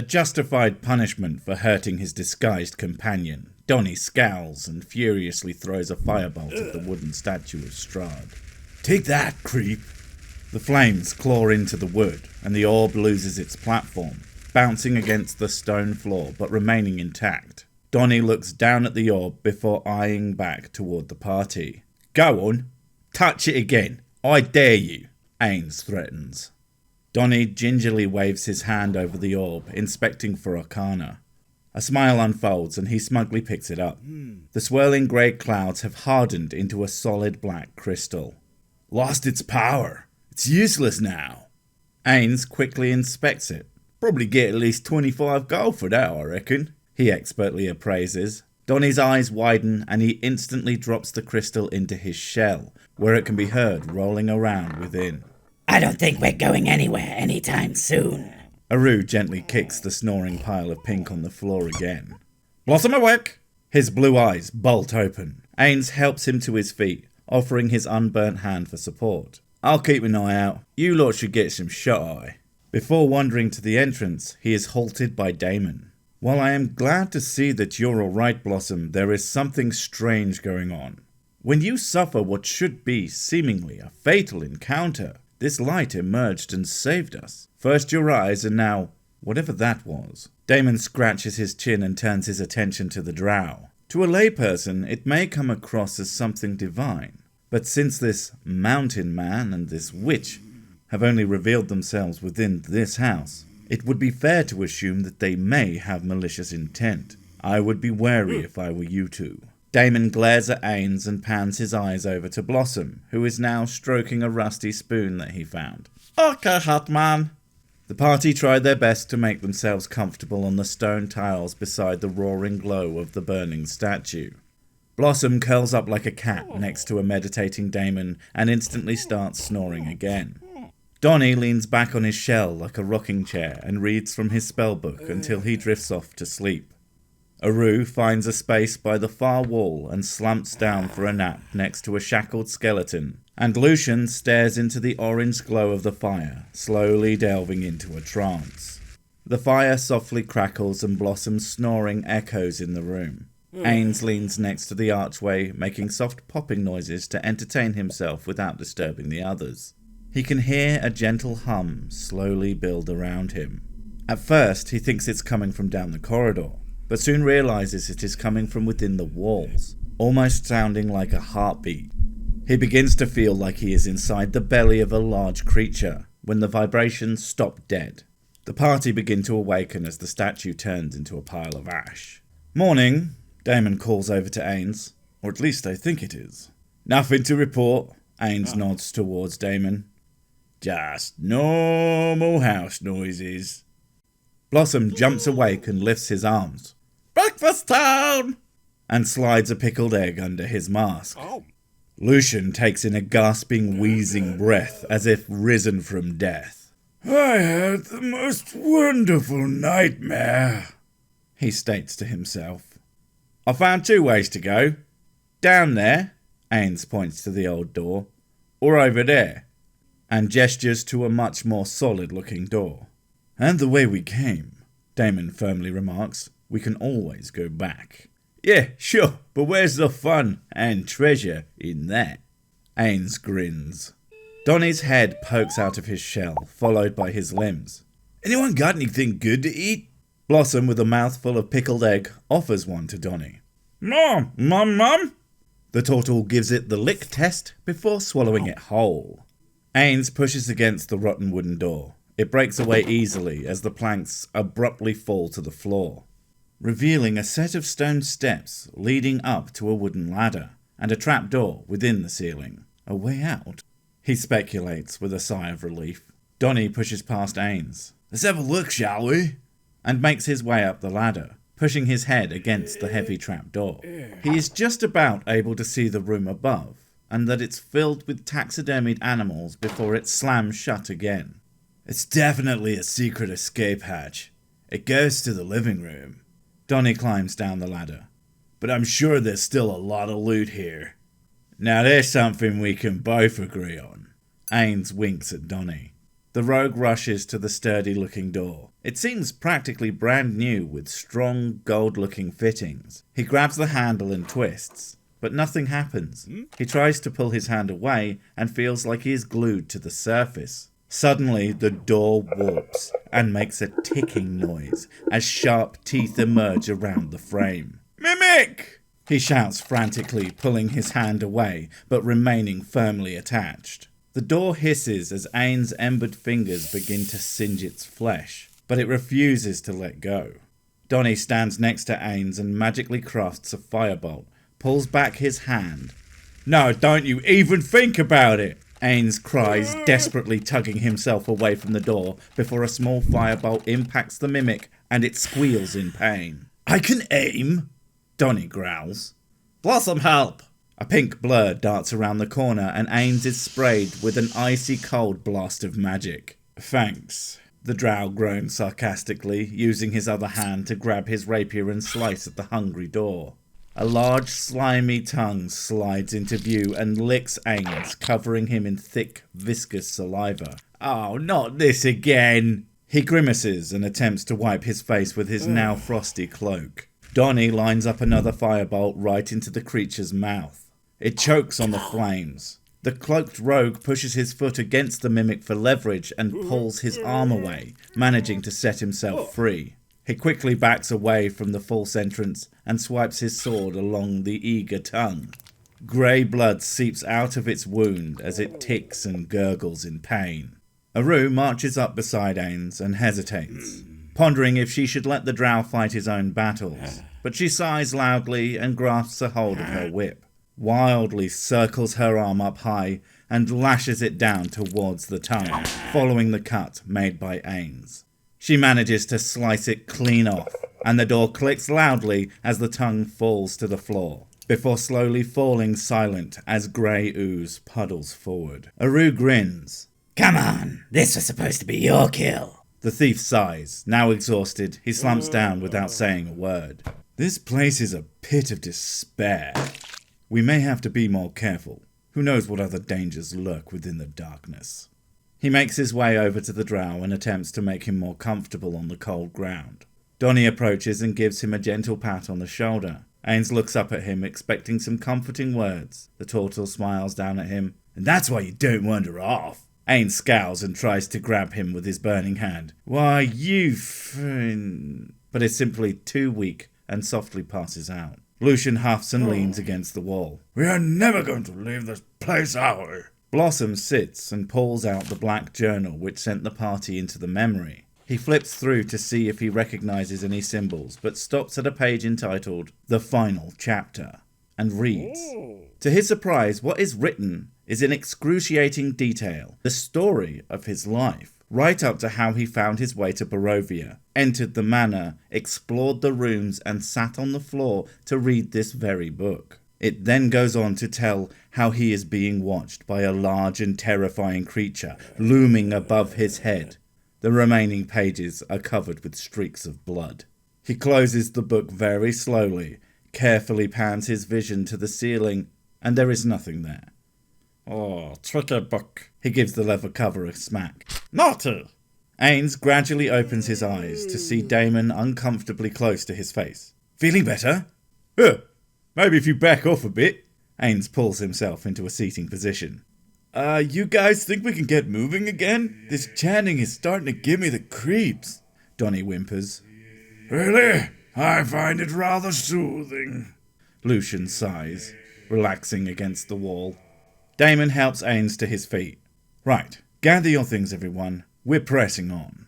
A justified punishment for hurting his disguised companion, Donnie scowls and furiously throws a firebolt at the wooden statue of Strahd. "Take that, creep!" The flames claw into the wood, and the orb loses its platform, bouncing against the stone floor but remaining intact. Donnie looks down at the orb before eyeing back toward the party. "Go on, touch it again, I dare you," Ains threatens. Donnie gingerly waves his hand over the orb, inspecting for arcana. A smile unfolds and he smugly picks it up. The swirling grey clouds have hardened into a solid black crystal. "Lost its power. It's useless now." Ains quickly inspects it. "Probably get at least 25 gold for that, I reckon," he expertly appraises. Donnie's eyes widen and he instantly drops the crystal into his shell, where it can be heard rolling around within. "I don't think we're going anywhere anytime soon." Aru gently kicks the snoring pile of pink on the floor again. "Blossom awake!" His blue eyes bolt open. Ains helps him to his feet, offering his unburnt hand for support. "I'll keep an eye out. You lot should get some shut-eye." Before wandering to the entrance, he is halted by Damon. "While I am glad to see that you're alright, Blossom, there is something strange going on. When you suffer what should be seemingly a fatal encounter, this light emerged and saved us. First your eyes and now whatever that was." Damon scratches his chin and turns his attention to the drow. To a layperson, it may come across as something divine, but since this mountain man and this witch have only revealed themselves within this house, it would be fair to assume that they may have malicious intent. I would be wary if I were you two. Damon glares at Ains and pans his eyes over to Blossom, who is now stroking a rusty spoon that he found. "Okay, hot man." The party tried their best to make themselves comfortable on the stone tiles beside the roaring glow of the burning statue. Blossom curls up like a cat next to a meditating Damon and instantly starts snoring again. Donnie leans back on his shell like a rocking chair and reads from his spellbook until he drifts off to sleep. Aru finds a space by the far wall and slumps down for a nap next to a shackled skeleton, and Lucian stares into the orange glow of the fire, slowly delving into a trance. The fire softly crackles and Blossom's snoring echoes in the room. Ains leans next to the archway, making soft popping noises to entertain himself without disturbing the others. He can hear a gentle hum slowly build around him. At first, he thinks it's coming from down the corridor, but soon realizes it is coming from within the walls, almost sounding like a heartbeat. He begins to feel like he is inside the belly of a large creature, when the vibrations stop dead. The party begin to awaken as the statue turns into a pile of ash. "Morning," Damon calls over to Ains, "or at least I think it is." "Nothing to report," Ains nods towards Damon. "Just normal house noises." Blossom jumps awake and lifts his arms. "Breakfast time!" and slides a pickled egg under his mask. Lucian takes in a gasping, wheezing breath as if risen from death. "I had the most wonderful nightmare," he states to himself. "I found 2 ways to go. Down there," Ains points to the old door, "or over there," and gestures to a much more solid-looking door. "And the way we came," Damon firmly remarks. "We can always go back." "Yeah, sure, but where's the fun and treasure in that?" Ains grins. Donnie's head pokes out of his shell, followed by his limbs. "Anyone got anything good to eat?" Blossom, with a mouthful of pickled egg, offers one to Donnie. Mom! The turtle gives it the lick test before swallowing it whole. Ains pushes against the rotten wooden door. It breaks away easily as the planks abruptly fall to the floor, revealing a set of stone steps leading up to a wooden ladder and a trapdoor within the ceiling. A way out? He speculates with a sigh of relief. Donnie pushes past Ains. "Let's have a look, shall we?" and makes his way up the ladder, pushing his head against the heavy trapdoor. He is just about able to see the room above, and that it's filled with taxidermied animals before it slams shut again. "It's definitely a secret escape hatch. It goes to the living room." Donnie climbs down the ladder. "But I'm sure there's still a lot of loot here." "Now there's something we can both agree on." Ains winks at Donnie. The rogue rushes to the sturdy-looking door. It seems practically brand new with strong, gold-looking fittings. He grabs the handle and twists, but nothing happens. He tries to pull his hand away and feels like he is glued to the surface. Suddenly, the door warps and makes a ticking noise as sharp teeth emerge around the frame. "Mimic!" he shouts frantically, pulling his hand away, but remaining firmly attached. The door hisses as Ain's embered fingers begin to singe its flesh, but it refuses to let go. Donnie stands next to Ain's and magically crafts a firebolt, pulls back his hand. "No, don't you even think about it!" Ains cries, desperately tugging himself away from the door before a small firebolt impacts the mimic and it squeals in pain. "I can aim!" Donnie growls. "Blossom, help!" A pink blur darts around the corner and Ains is sprayed with an icy cold blast of magic. "Thanks." The drow groans sarcastically, using his other hand to grab his rapier and slice at the hungry door. A large slimy tongue slides into view and licks Ains, covering him in thick, viscous saliva. "Oh, not this again!" He grimaces and attempts to wipe his face with his now frosty cloak. Donnie lines up another firebolt right into the creature's mouth. It chokes on the flames. The cloaked rogue pushes his foot against the mimic for leverage and pulls his arm away, managing to set himself free. He quickly backs away from the false entrance and swipes his sword along the eager tongue. Grey blood seeps out of its wound as it ticks and gurgles in pain. Aru marches up beside Ains and hesitates, pondering if she should let the drow fight his own battles, but she sighs loudly and grasps a hold of her whip. Wildly circles her arm up high and lashes it down towards the tongue, following the cut made by Ains. She manages to slice it clean off, and the door clicks loudly as the tongue falls to the floor, before slowly falling silent as grey ooze puddles forward. Aru grins. "Come on, this was supposed to be your kill." The thief sighs. Now exhausted, he slumps down without saying a word. "This place is a pit of despair. We may have to be more careful. Who knows what other dangers lurk within the darkness." He makes his way over to the drow and attempts to make him more comfortable on the cold ground. Donnie approaches and gives him a gentle pat on the shoulder. Ains looks up at him, expecting some comforting words. The turtle smiles down at him. "And that's why you don't wander off." Ains scowls and tries to grab him with his burning hand. "Why, you but is simply too weak and softly passes out. Lucian huffs and leans against the wall. "We are never going to leave this place, are we?" Blossom sits and pulls out the black journal which sent the party into the memory. He flips through to see if he recognizes any symbols, but stops at a page entitled "The Final Chapter" and reads. To his surprise, what is written is in excruciating detail the story of his life, right up to how he found his way to Barovia, entered the manor, explored the rooms, and sat on the floor to read this very book. It then goes on to tell how he is being watched by a large and terrifying creature looming above his head. The remaining pages are covered with streaks of blood. He closes the book very slowly, carefully pans his vision to the ceiling, and there is nothing there. "Oh, tricky book." He gives the leather cover a smack. "Naughty!" Ains gradually opens his eyes to see Damon uncomfortably close to his face. "Feeling better?" Maybe if you back off a bit." Ains pulls himself into a seating position. You guys think we can get moving again? This chanting is starting to give me the creeps." Donnie whimpers. "Really? I find it rather soothing." Lucian sighs, relaxing against the wall. Damon helps Ains to his feet. "Right, gather your things, everyone. We're pressing on."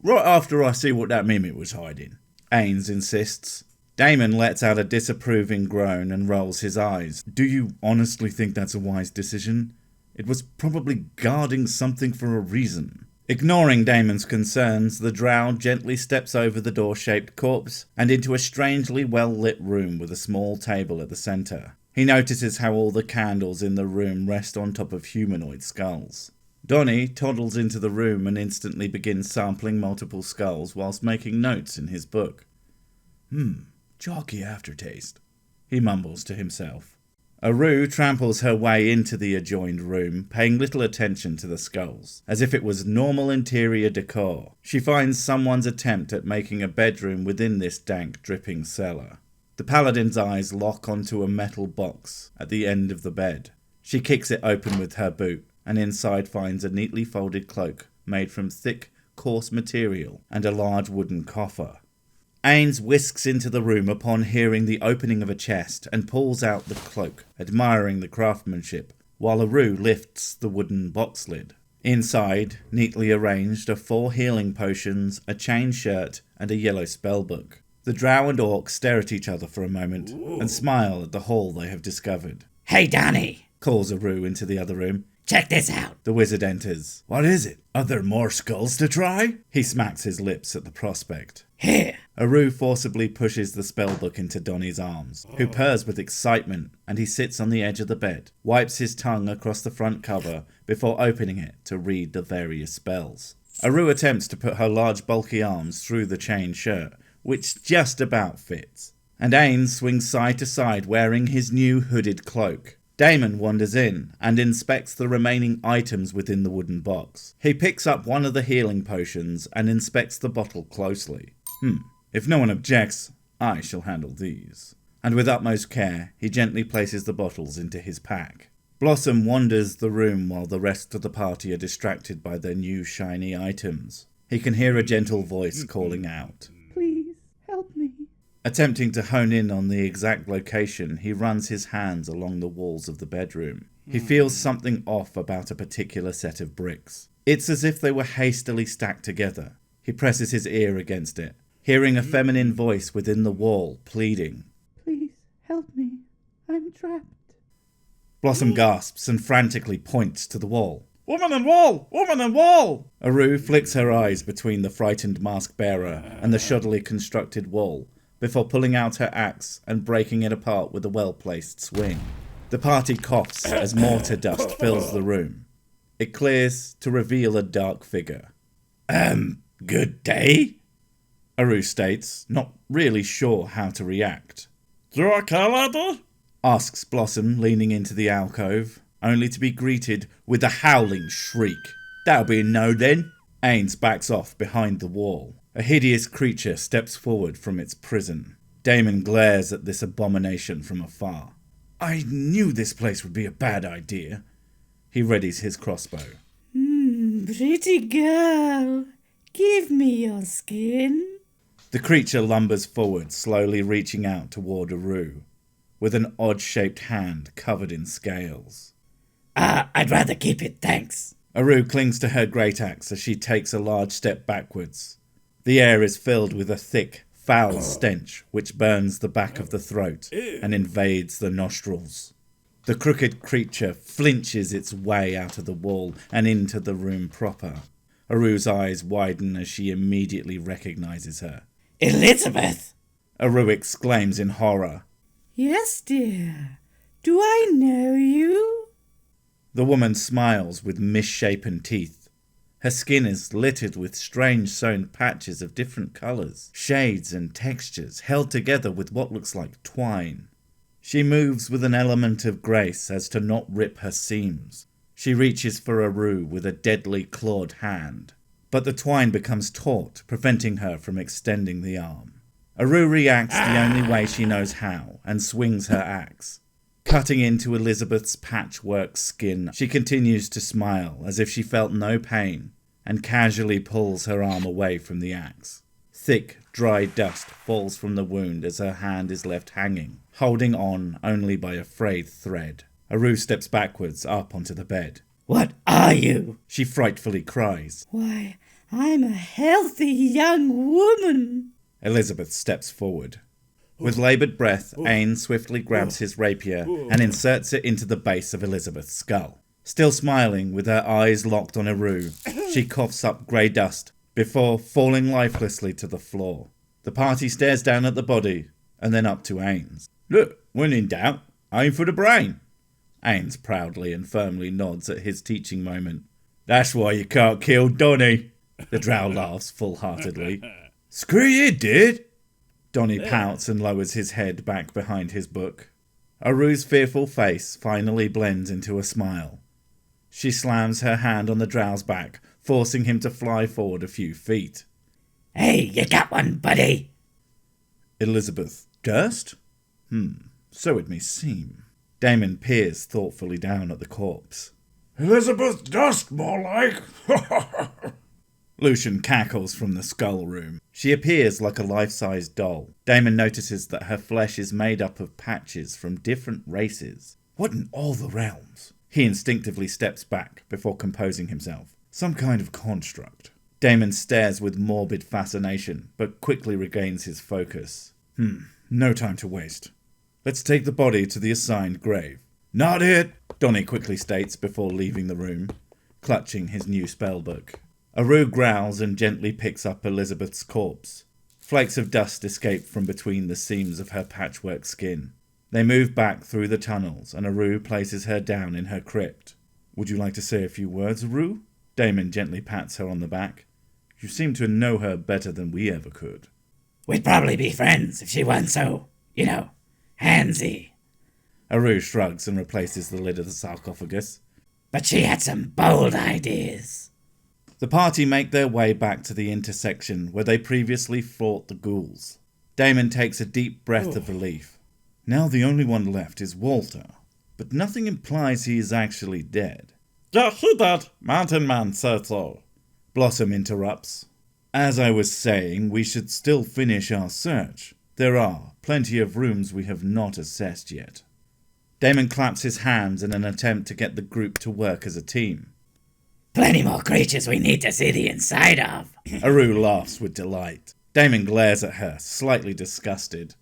"Right after I see what that mimic was hiding," Ains insists. Damon lets out a disapproving groan and rolls his eyes. "Do you honestly think that's a wise decision? It was probably guarding something for a reason." Ignoring Damon's concerns, the drow gently steps over the door-shaped corpse and into a strangely well-lit room with a small table at the centre. He notices how all the candles in the room rest on top of humanoid skulls. Donnie toddles into the room and instantly begins sampling multiple skulls whilst making notes in his book. Chalky aftertaste," he mumbles to himself. Aru tramples her way into the adjoined room, paying little attention to the skulls, as if it was normal interior decor. She finds someone's attempt at making a bedroom within this dank, dripping cellar. The paladin's eyes lock onto a metal box at the end of the bed. She kicks it open with her boot, and inside finds a neatly folded cloak made from thick, coarse material and a large wooden coffer. Ains whisks into the room upon hearing the opening of a chest and pulls out the cloak, admiring the craftsmanship, while Aru lifts the wooden box lid. Inside, neatly arranged, are 4 healing potions, a chain shirt, and a yellow spellbook. The drow and orc stare at each other for a moment and smile at the haul they have discovered. Hey, Donnie, Calls Aru into the other room. check this out. The wizard enters. What is it? Are there more skulls to try? He smacks his lips at the prospect. Here. Aru forcibly pushes the spellbook into Donnie's arms, who purrs with excitement, and he sits on the edge of the bed, wipes his tongue across the front cover before opening it to read the various spells. Aru attempts to put her large bulky arms through the chain shirt, which just about fits, and Ains swings side to side wearing his new hooded cloak. Damon wanders in and inspects the remaining items within the wooden box. He picks up one of the healing potions and inspects the bottle closely. If no one objects, I shall handle these. And with utmost care, he gently places the bottles into his pack. Blossom wanders the room while the rest of the party are distracted by their new shiny items. He can hear a gentle voice calling out. Please, help me. Attempting to hone in on the exact location, he runs his hands along the walls of the bedroom. He feels something off about a particular set of bricks. It's as if they were hastily stacked together. He presses his ear against it, hearing a feminine voice within the wall, pleading. Please, help me. I'm trapped. Blossom gasps and frantically points to the wall. Woman and wall! Woman and wall! Aru flicks her eyes between the frightened mask bearer and the shoddily constructed wall, before pulling out her axe and breaking it apart with a well-placed swing. The party coughs as mortar dust fills the room. It clears to reveal a dark figure. Good day? Aru states, not really sure how to react. Drakalader? Asks Blossom, leaning into the alcove, only to be greeted with a howling shriek. That'll be a no then. Ains backs off behind the wall. A hideous creature steps forward from its prison. Damon glares at this abomination from afar. I knew this place would be a bad idea. He readies his crossbow. Pretty girl. Give me your skin. The creature lumbers forward, slowly reaching out toward Aru, with an odd-shaped hand covered in scales. I'd rather keep it, thanks. Aru clings to her great axe as she takes a large step backwards. The air is filled with a thick, foul stench which burns the back of the throat and invades the nostrils. The crooked creature flinches its way out of the wall and into the room proper. Aru's eyes widen as she immediately recognizes her. Elizabeth! Aru exclaims in horror. Yes, dear. Do I know you? The woman smiles with misshapen teeth. Her skin is littered with strange sewn patches of different colours, shades and textures, held together with what looks like twine. She moves with an element of grace as to not rip her seams. She reaches for Aru with a deadly clawed hand, but the twine becomes taut, preventing her from extending the arm. Aru reacts the only way she knows how, and swings her axe. Cutting into Elizabeth's patchwork skin, she continues to smile as if she felt no pain, and casually pulls her arm away from the axe. Thick, dry dust falls from the wound as her hand is left hanging, holding on only by a frayed thread. Aru steps backwards up onto the bed. What are you? She frightfully cries. Why, I'm a healthy young woman. Elizabeth steps forward. With laboured breath, Ain swiftly grabs his rapier and inserts it into the base of Elizabeth's skull. Still smiling, with her eyes locked on Aru, she coughs up grey dust before falling lifelessly to the floor. The party stares down at the body and then up to Ains. Look, when in doubt, aim for the brain. Ains proudly and firmly nods at his teaching moment. That's why you can't kill Donnie. The drow laughs full-heartedly. Screw you, dude. Donnie pouts and lowers his head back behind his book. Aru's fearful face finally blends into a smile. She slams her hand on the drow's back, forcing him to fly forward a few feet. Hey, you got one, buddy? Elizabeth Durst? So it may seem. Damon peers thoughtfully down at the corpse. Elizabeth Dust, more like. Lucian cackles from the skull room. She appears like a life-size doll. Damon notices that her flesh is made up of patches from different races. What in all the realms? He instinctively steps back before composing himself. Some kind of construct. Damon stares with morbid fascination, but quickly regains his focus. No time to waste. Let's take the body to the assigned grave. Not it, Donnie quickly states before leaving the room, clutching his new spellbook. Aru growls and gently picks up Elizabeth's corpse. Flakes of dust escape from between the seams of her patchwork skin. They move back through the tunnels, and Aru places her down in her crypt. Would you like to say a few words, Aru? Damon gently pats her on the back. You seem to know her better than we ever could. We'd probably be friends if she weren't so, handsy. Aru shrugs and replaces the lid of the sarcophagus. But she had some bold ideas. The party make their way back to the intersection where they previously fought the ghouls. Damon takes a deep breath of relief. Now the only one left is Walter, but nothing implies he is actually dead. Yeah, he dead. Mountain Man said so. Blossom interrupts. As I was saying, we should still finish our search. There are plenty of rooms we have not assessed yet. Damon claps his hands in an attempt to get the group to work as a team. Plenty more creatures we need to see the inside of. Aru laughs with delight. Damon glares at her, slightly disgusted.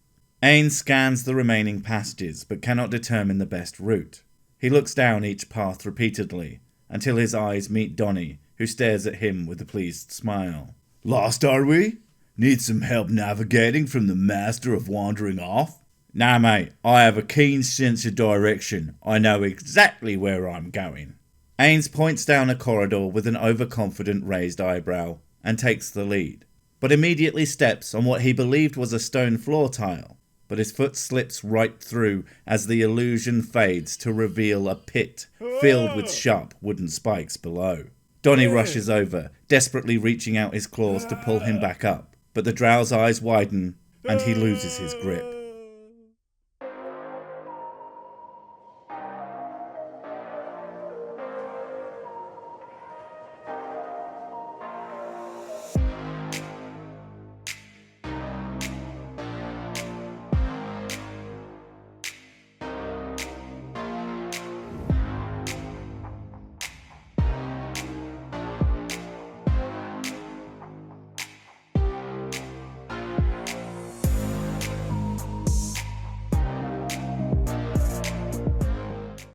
Ain scans the remaining passages, but cannot determine the best route. He looks down each path repeatedly, until his eyes meet Donnie, who stares at him with a pleased smile. Lost, are we? Need some help navigating from the master of wandering off? Nah, mate, I have a keen sense of direction. I know exactly where I'm going. Ains points down a corridor with an overconfident raised eyebrow, and takes the lead, but immediately steps on what he believed was a stone floor tile, but his foot slips right through as the illusion fades to reveal a pit filled with sharp wooden spikes below. Donnie rushes over, desperately reaching out his claws to pull him back up, but the drow's eyes widen and he loses his grip.